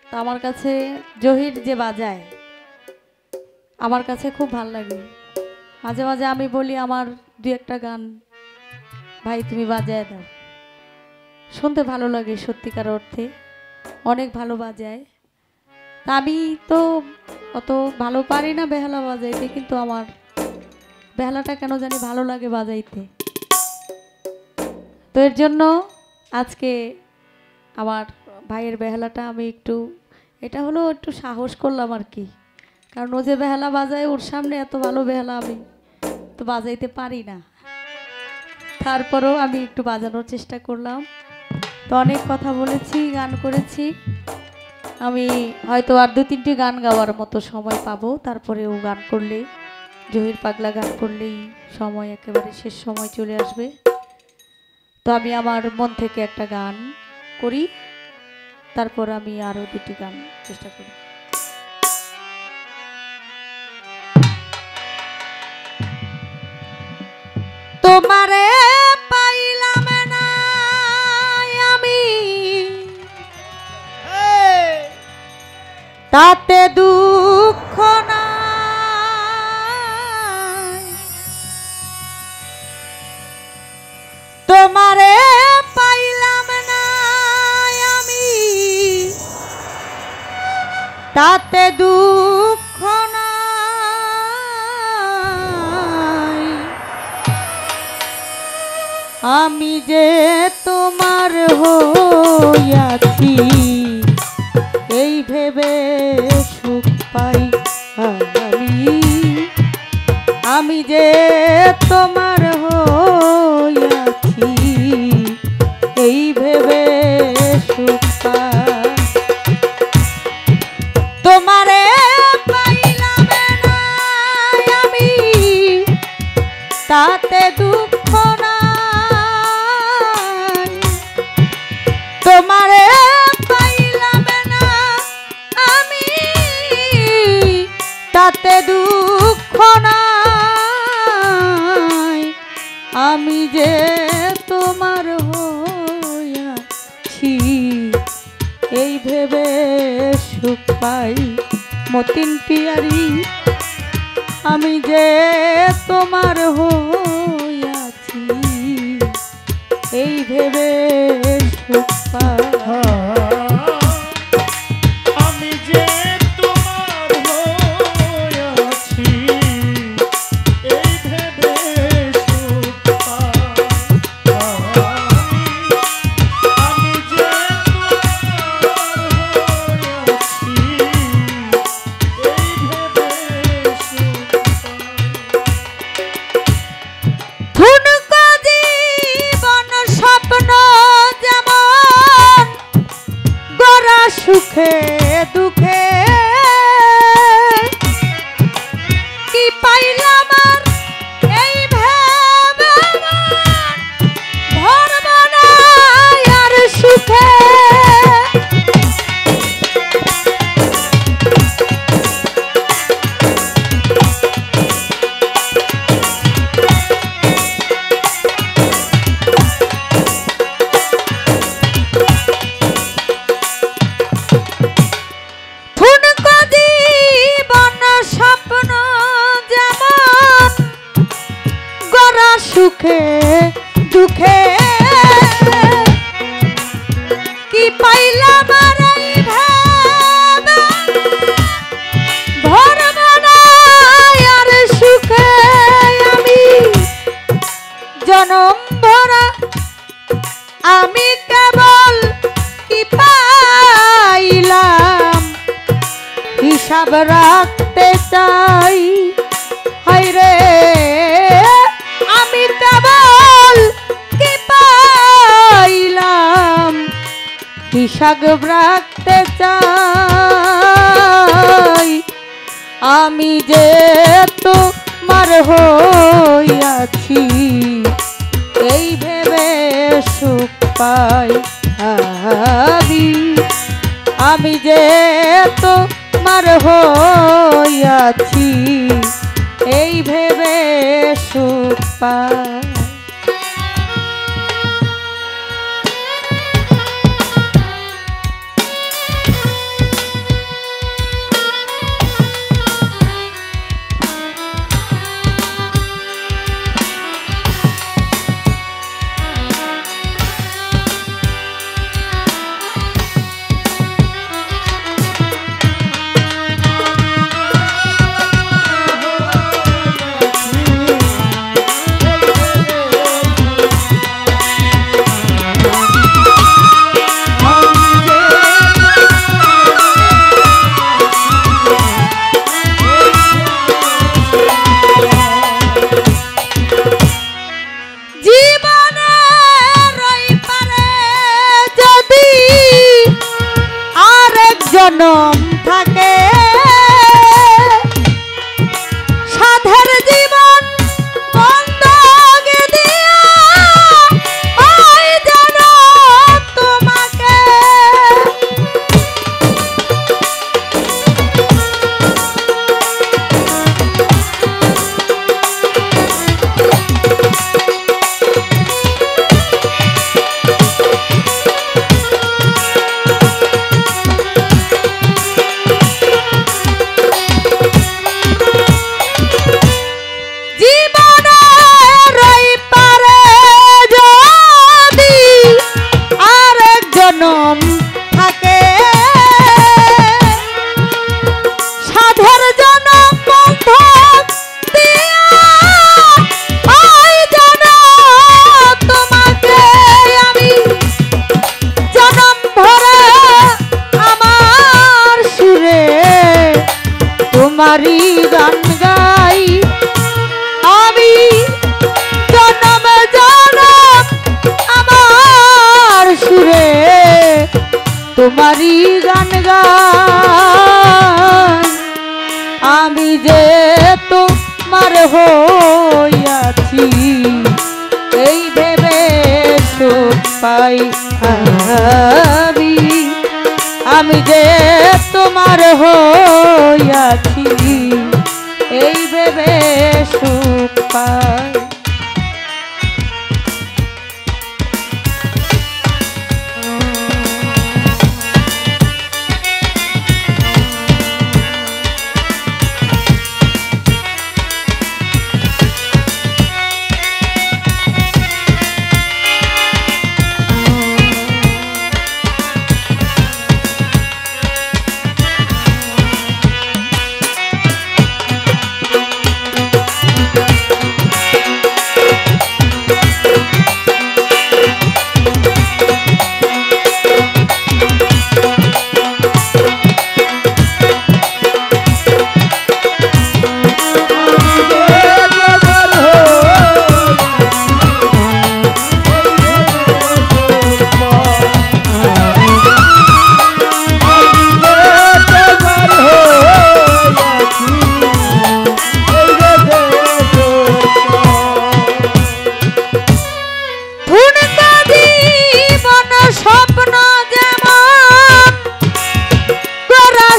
তো আমার কাছে জহির যে বাজায় আমার কাছে খুব ভালো লাগে। মাঝে মাঝে আমি বলি আমার দুই একটা গান ভাই তুমি বাজায় দাও, শুনতে ভালো লাগে, সত্যিকার অর্থে অনেক ভালো বাজায়। তা আমি তো অত ভালো পারি না বেহালা বাজাইতে, কিন্তু আমার বেহালাটা কেন জানি ভালো লাগে বাজাইতে। তো এর জন্য আজকে আমার ভাইয়ের বেহালাটা আমি এটা হলো একটু সাহস করলাম আর কি, কারণ ও যে বেহালা বাজায় ওর সামনে এত ভালো বেহালা আমি তো বাজাইতে পারি না। তারপরেও আমি একটু বাজানোর চেষ্টা করলাম। তো অনেক কথা বলেছি, গান করেছি, আমি হয়তো আর 2-3টি গান গাওয়ার মতো সময় পাবো। তারপরেও গান করলে, জহির পাগলা গান করলেই সময় একেবারে শেষ সময় চলে আসবে। তো আমি আমার মন থেকে একটা গান করি, তারপর আমি আরো 2টি গান চেষ্টা করি। তোমারে পাইলাম না আমি, তাতে দুঃখ নাই। তোমারে পাইলাম না আমি, তাতে দুঃখ নাই। আমি যে তোমার হইয়াছি এই ভেবে সুখ পাই আমি যে তোমার হইয়াছি এই ভেবে সুখ পাই। তোমারে পাইলাম না আমি, তাতে দুঃখ নাই। তোমারে পাইলাম না আমি, তাতে দুঃখ নাই। আমি যে তোমার হইয়াছি এই ভেবে সুখ পাই। মতিন পিয়ারি আমি যে তোমার হইয়াছি এই ভেবে সুখ পাই। আমি যে তোমার হইয়াছি এই ভেবে সুখ পাই। আমি যে সুখে দুঃখে কি পাইলাম আর এই ভেবে ভরব না আর সুখে। সুখে দুঃখে কি পাইলাম আর এই ভেবে ভরব না আর সুখে। আমি জনম ভরা আমি কেবল কি পাইলাম হিসাব রাখতে চাই। হায়রে আমি কেবল কি পাইলাম হিসাব রাখতে চাই। আমি যে তোমার হইয়াছি এই ভেবে সুখ পাই। আমি যে তোমার হইয়াছি এই ভেবে সুখ পাই। জনম থাকে সাধের জীবন বন্ধক দিয়া ওই জনম তোমাকে জনম থাকে সাধের জনম বন্ধক দিয়া ওই জনম তোমাকে আমি জনম ভরে আমার সুরে তোমারই গান গাই আমি জনম জনম আমার সুরে তোমারই গান গাই আমি যে তোমার হইয়াছি এই ভেবে সুখ পাই আমি যে তোমার হইয়াছি এই ভেবে সুখ পাই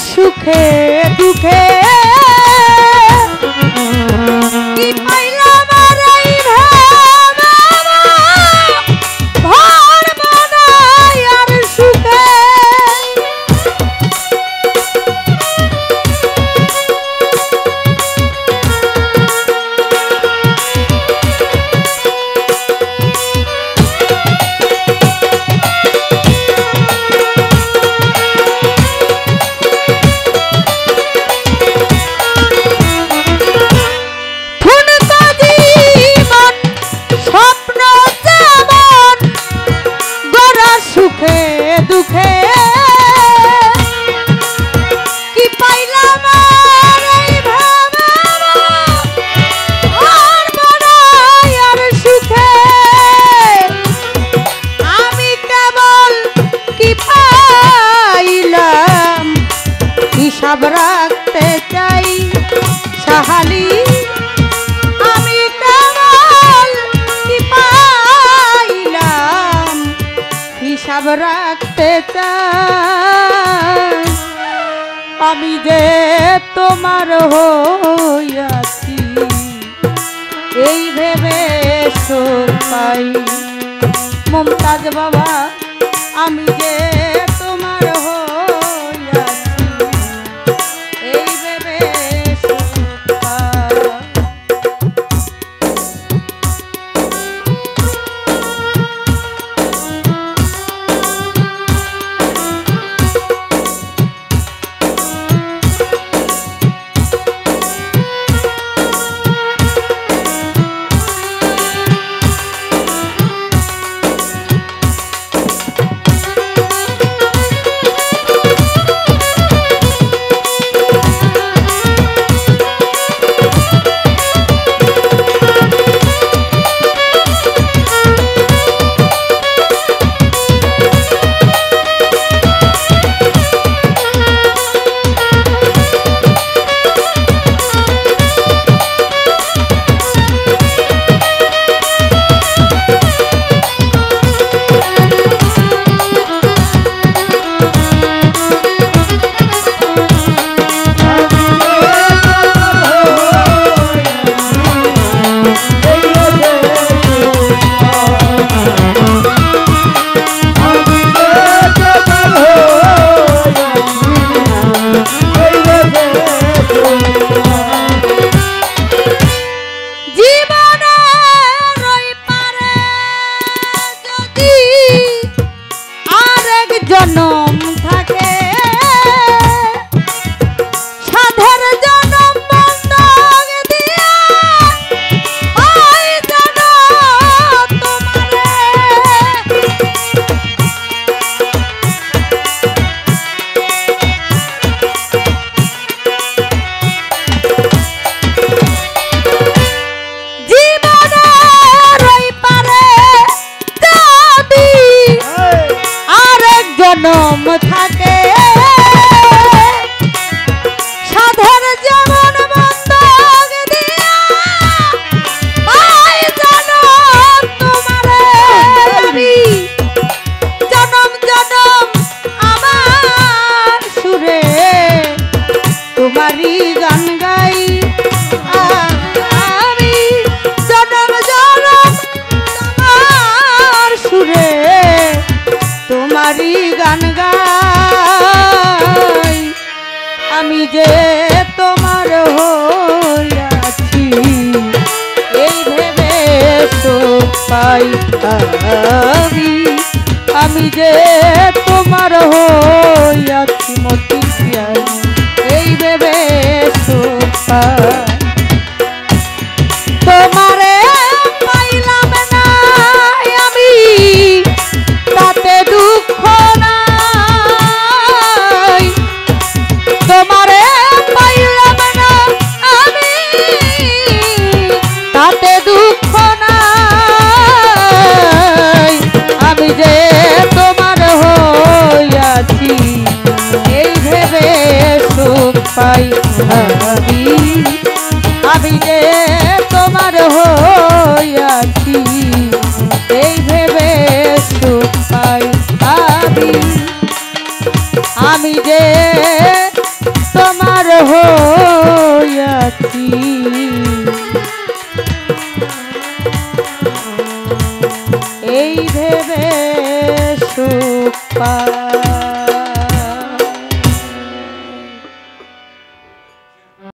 সুখে দুঃখে কি পাইলাম আর এই ভাবা ভর বানাই আর সুখে দুঃখে কি পাইলাম আর এই ভাবা ভর বানাই আর সুখে আমি কেবল কি পাইলাম হিসাব রাখতে চাই সাহালি আমি কেবল কি পাইলাম হিসাব রাখতে চাই আমি যে তোমার হইয়াছি এই ভেবে সুখ পাই মমতাজ বাবা আমি যে তোমার হইয়াছি এই ভেবে সুখ পাই তোমারই গান গাই আমি জনম জনম তোমার সুরে তোমারই গান গাই আমি যে তোমার হইয়াছি এই ভেবে তো পাই আমি যে তোমার হইয়াছি মতি এই ভেবে তো পাই তোমারে পাইলাম না আমি তাতে দুঃখ নাই তোমারে পাইলাম না আমি তাতে দুঃখ নাই আমি যে তোমার হইয়াছি এই ভেবে সুখ পাই আমি যে তোমার হইয়াছি এই ভেবে সুখ পাই আমি যে